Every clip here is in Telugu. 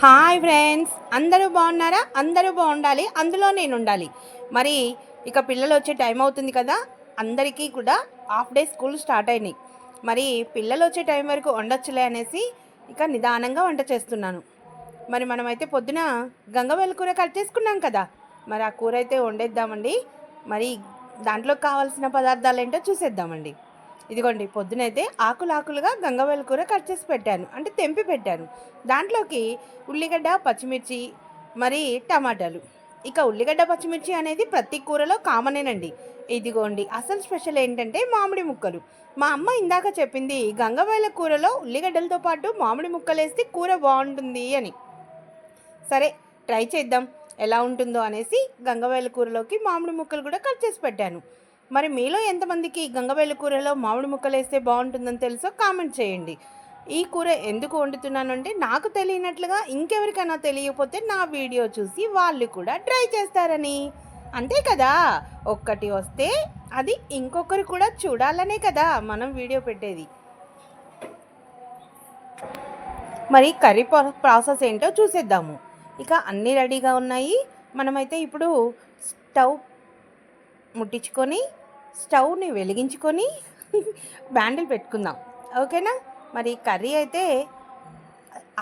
హాయ్ ఫ్రెండ్స్, అందరూ బాగున్నారా? అందరూ బాగుండాలి, అందులో నేను ఉండాలి. మరి ఇక పిల్లలు వచ్చే టైం అవుతుంది కదా, అందరికీ కూడా హాఫ్ డే స్కూల్ స్టార్ట్ అయినాయి. మరి పిల్లలు వచ్చే టైం వరకు వండొచ్చులే అనేసి ఇక నిదానంగా వంట చేస్తున్నాను. మరి మనమైతే పొద్దున గంగవేల కూర కట్ చేసుకున్నాం కదా, మరి ఆ కూర అయితే వండేద్దామండి. మరి దాంట్లోకి కావాల్సిన పదార్థాలు ఏంటో చూసేద్దామండి. ఇదిగోండి, పొద్దునైతే ఆకులుగా గంగవేల కూర కట్ చేసి పెట్టాను, అంటే తెంపి పెట్టాను. దాంట్లోకి ఉల్లిగడ్డ, పచ్చిమిర్చి, మరి టమాటాలు. ఇక ఉల్లిగడ్డ పచ్చిమిర్చి అనేది ప్రతి కూరలో కామనేనండి. ఇదిగోండి, అసలు స్పెషల్ ఏంటంటే మామిడి ముక్కలు. మా అమ్మ ఇందాక చెప్పింది గంగవేల కూరలో ఉల్లిగడ్డలతో పాటు మామిడి ముక్కలు వేస్తే కూర బాగుంటుంది అని. సరే, ట్రై చేద్దాం ఎలా ఉంటుందో అనేసి గంగవేల కూరలోకి మామిడి ముక్కలు కూడా కట్ చేసి పెట్టాను. మరి మీలో ఎంతమందికి గంగవేల కూరలో మామిడి ముక్కలు వేస్తే బాగుంటుందని తెలుసో కామెంట్ చేయండి. ఈ కూర ఎందుకు వండుతున్నానంటే, నాకు తెలియనట్లుగా ఇంకెవరికైనా తెలియకపోతే నా వీడియో చూసి వాళ్ళు కూడా ట్రై చేస్తారని. అంతే కదా, ఒక్కటి వస్తే అది ఇంకొకరు కూడా చూడాలనే కదా మనం వీడియో పెట్టేది. మరి కర్రీ ప్రాసెస్ ఏంటో చూసేద్దాము. ఇక అన్నీ రెడీగా ఉన్నాయి. మనమైతే ఇప్పుడు స్టవ్ ముట్టించుకొని స్టవ్ని వెలిగించుకొని బ్యాండిల్ పెట్టుకుందాం, ఓకేనా? మరి కర్రీ అయితే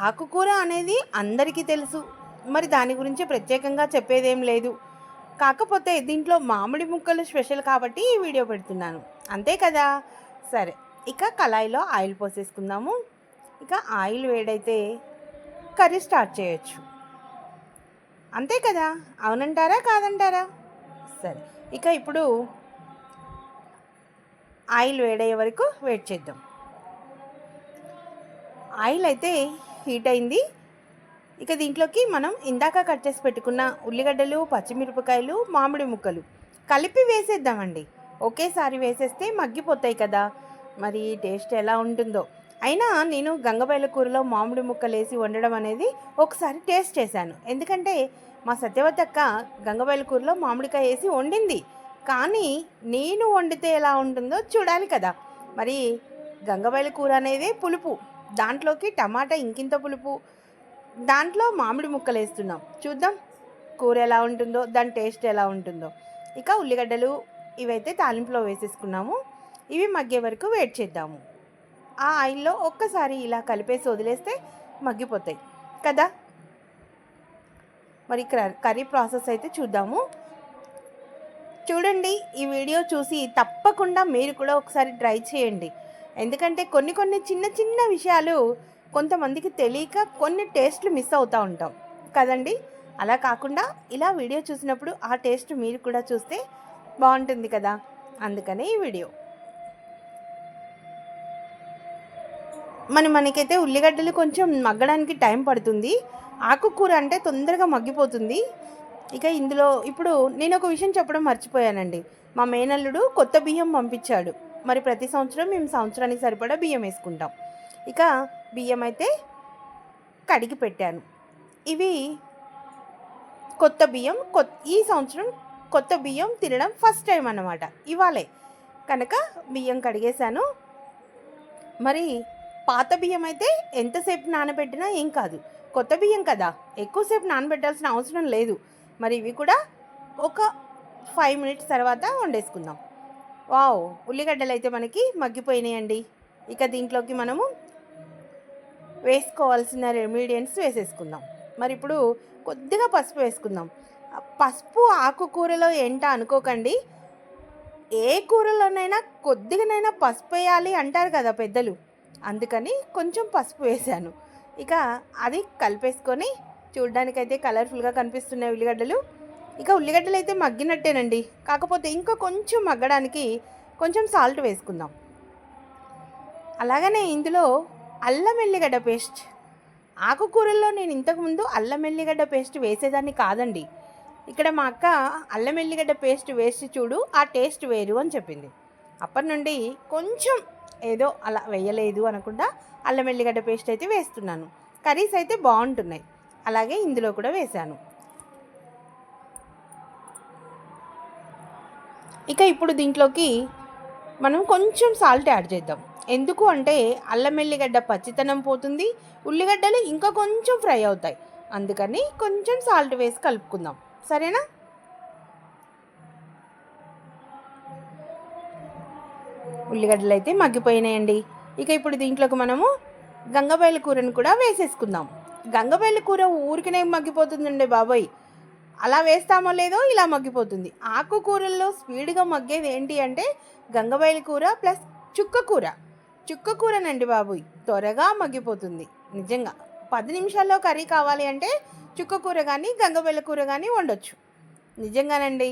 ఆకుకూర అనేది అందరికీ తెలుసు, మరి దాని గురించి ప్రత్యేకంగా చెప్పేదేం లేదు. కాకపోతే దీంట్లో మామిడి ముక్కలు స్పెషల్ కాబట్టి ఈ వీడియో పెడుతున్నాను, అంతే కదా. సరే, ఇక కళాయిలో ఆయిల్ పోసేసుకుందాము. ఇక ఆయిల్ వేడైతే కర్రీ స్టార్ట్ చేయొచ్చు, అంతే కదా. అవునంటారా కాదంటారా? సరే, ఇక ఇప్పుడు ఆయిల్ వేడయ్యే వరకు వెయిట్ చేద్దాం. ఆయిల్ అయితే హీట్ అయింది. ఇక దీంట్లోకి మనం ఇందాక కట్ చేసి పెట్టుకున్న ఉల్లిగడ్డలు, పచ్చిమిరపకాయలు, మామిడి ముక్కలు కలిపి వేసేద్దామండి. ఒకేసారి వేసేస్తే మగ్గిపోతాయి కదా, మరి టేస్ట్ ఎలా ఉంటుందో. అయినా నేను గంగబయల కూరలో మామిడి ముక్కలు వేసి వండడం అనేది ఒకసారి టేస్ట్ చేశాను. ఎందుకంటే మా సత్యవతక్క గంగబయల కూరలో మామిడికాయ వేసి వండింది. కానీ నేను వండితే ఎలా ఉంటుందో చూడాలి కదా. మరి గంగబయల కూర అనేది పులుపు, దాంట్లోకి టమాటా ఇంకింత పులుపు, దాంట్లో మామిడి ముక్కలు వేస్తున్నాం. చూద్దాం కూర ఎలా ఉంటుందో, దాని టేస్ట్ ఎలా ఉంటుందో. ఇక ఉల్లిగడ్డలు ఇవైతే తాలింపులో వేసేసుకున్నాము. ఇవి మగ్గే వరకు వెయిట్ చేద్దాము. ఆ ఆయిల్లో ఒక్కసారి ఇలా కలిపేసి వదిలేస్తే మగ్గిపోతాయి కదా. మరి కర్రీ ప్రాసెస్ అయితే చూద్దాము. చూడండి, ఈ వీడియో చూసి తప్పకుండా మీరు కూడా ఒకసారి ట్రై చేయండి. ఎందుకంటే కొన్ని చిన్న చిన్న విషయాలు కొంతమందికి తెలియక కొన్ని టేస్ట్లు మిస్ అవుతూ ఉంటాం కదండి. అలా కాకుండా ఇలా వీడియో చూసినప్పుడు ఆ టేస్ట్ మీరు కూడా చూస్తే బాగుంటుంది కదా, అందుకనే ఈ వీడియో. మనకైతే ఉల్లిగడ్డలు కొంచెం మగ్గడానికి టైం పడుతుంది. ఆకుకూర అంటే తొందరగా మగ్గిపోతుంది. ఇక ఇందులో ఇప్పుడు నేను ఒక విషయం చెప్పడం మర్చిపోయానండి. మా మేనల్లుడు కొత్త బియ్యం పంపించాడు. మరి ప్రతి సంవత్సరం మేము సంవత్సరానికి సరిపడా బియ్యం వేసుకుంటాం. ఇక బియ్యం అయితే కడిగి పెట్టాను. ఇవి కొత్త బియ్యం, ఈ సంవత్సరం కొత్త బియ్యం తినడం ఫస్ట్ టైం అన్నమాట. ఇవాళే కనుక బియ్యం కడిగేశాను. మరి పాత బియ్యం అయితే ఎంతసేపు నానబెట్టినా ఏం కాదు. కొత్త బియ్యం కదా, ఎక్కువసేపు నానబెట్టాల్సిన అవసరం లేదు. మరి ఇవి కూడా ఒక 5 మినిట్స్ తర్వాత వండేసుకుందాం. వావ్, ఉల్లిగడ్డలు అయితే మనకి మగ్గిపోయినాయండి. ఇక దీంట్లోకి మనము వేసుకోవాల్సిన రెమిడియంట్స్ వేసేసుకుందాం. మరి ఇప్పుడు కొద్దిగా పసుపు వేసుకుందాం. పసుపు ఆకుకూరలో ఏంటా అనుకోకండి, ఏ కూరలోనైనా కొద్దిగానైనా పసుపు వేయాలి అంటారు కదా పెద్దలు, అందుకని కొంచెం పసుపు వేసాను. ఇక అది కలిపేసుకొని చూడ్డానికైతే కలర్ఫుల్గా కనిపిస్తున్నాయి ఉల్లిగడ్డలు. ఇక ఉల్లిగడ్డలు అయితే మగ్గినట్టేనండి, కాకపోతే ఇంకా కొంచెం మగ్గడానికి కొంచెం సాల్ట్ వేసుకుందాం. అలాగనే ఇందులో అల్లం ఎల్లిగడ్డ పేస్ట్, ఆకుకూరల్లో నేను ఇంతకుముందు అల్లం ఎల్లిగడ్డ పేస్ట్ వేసేదాన్ని కాదండి. ఇక్కడ మా అక్క అల్లం ఎల్లిగడ్డ పేస్ట్ వేసి చూడు, ఆ టేస్ట్ వేరు అని చెప్పింది. అప్పటి నుండి కొంచెం ఏదో అలా వేయలేదు అనకుండా అల్లం ఎల్లిగడ్డ పేస్ట్ అయితే వేస్తున్నాను. కర్రీస్ అయితే బాగుంటున్నాయి. అలాగే ఇందులో కూడా వేశాను. ఇక ఇప్పుడు దీంట్లోకి మనం కొంచెం సాల్ట్ యాడ్ చేద్దాం. ఎందుకు అంటే అల్లం ఎల్లిగడ్డ పచ్చితనం పోతుంది, ఉల్లిగడ్డలు ఇంకా కొంచెం ఫ్రై అవుతాయి. అందుకని కొంచెం సాల్ట్ వేసి కలుపుకుందాం. సరేనా? ఉల్లిగడ్డలు అయితే మగ్గిపోయినాయండి. ఇక ఇప్పుడు దీంట్లోకి మనము గంగబయలు కూరను కూడా వేసేసుకుందాం. గంగబయలు కూర ఊరికనే మగ్గిపోతుందండి బాబోయ్. అలా వేస్తామో లేదో ఇలా మగ్గిపోతుంది. ఆకుకూరల్లో స్పీడ్గా మగ్గేది ఏంటి అంటే గంగబయలు కూర ప్లస్ చుక్క కూర. చుక్క కూరనండి బాబోయ్, త్వరగా మగ్గిపోతుంది. నిజంగా 10 నిమిషాల్లో కర్రీ కావాలి అంటే చుక్క కూర కానీ గంగబయలు కూర కానీ వండొచ్చు. నిజంగానండి.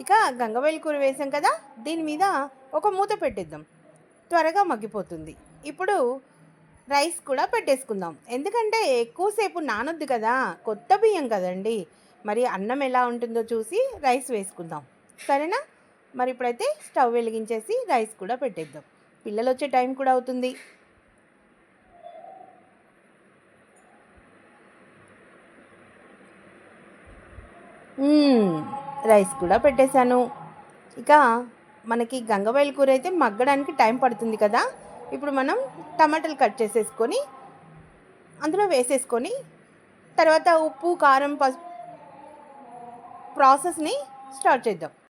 ఇక గంగబయలు కూర వేసాం కదా, దీని మీద ఒక మూత పెట్టేద్దాం, త్వరగా మగ్గిపోతుంది. ఇప్పుడు రైస్ కూడా పెట్టేసుకుందాం. ఎందుకంటే ఎక్కువసేపు నానొద్దు కదా, కొత్త బియ్యం కదండి. మరి అన్నం ఎలా ఉంటుందో చూసి రైస్ వేసుకుందాం. సరేనా? మరి ఇప్పుడైతే స్టవ్ వెలిగించేసి రైస్ కూడా పెట్టేద్దాం. పిల్లలు వచ్చే టైం కూడా అవుతుంది. రైస్ కూడా పెట్టేశాను. ఇక మనకి గంగబయలు కూర అయితే మగ్గడానికి టైం పడుతుంది కదా. ఇప్పుడు మనం టమాటాలు కట్ చేసేసుకొని అందులో వేసేసుకొని తర్వాత ఉప్పు కారం పసుపు ప్రాసెస్ని స్టార్ట్ చేద్దాం.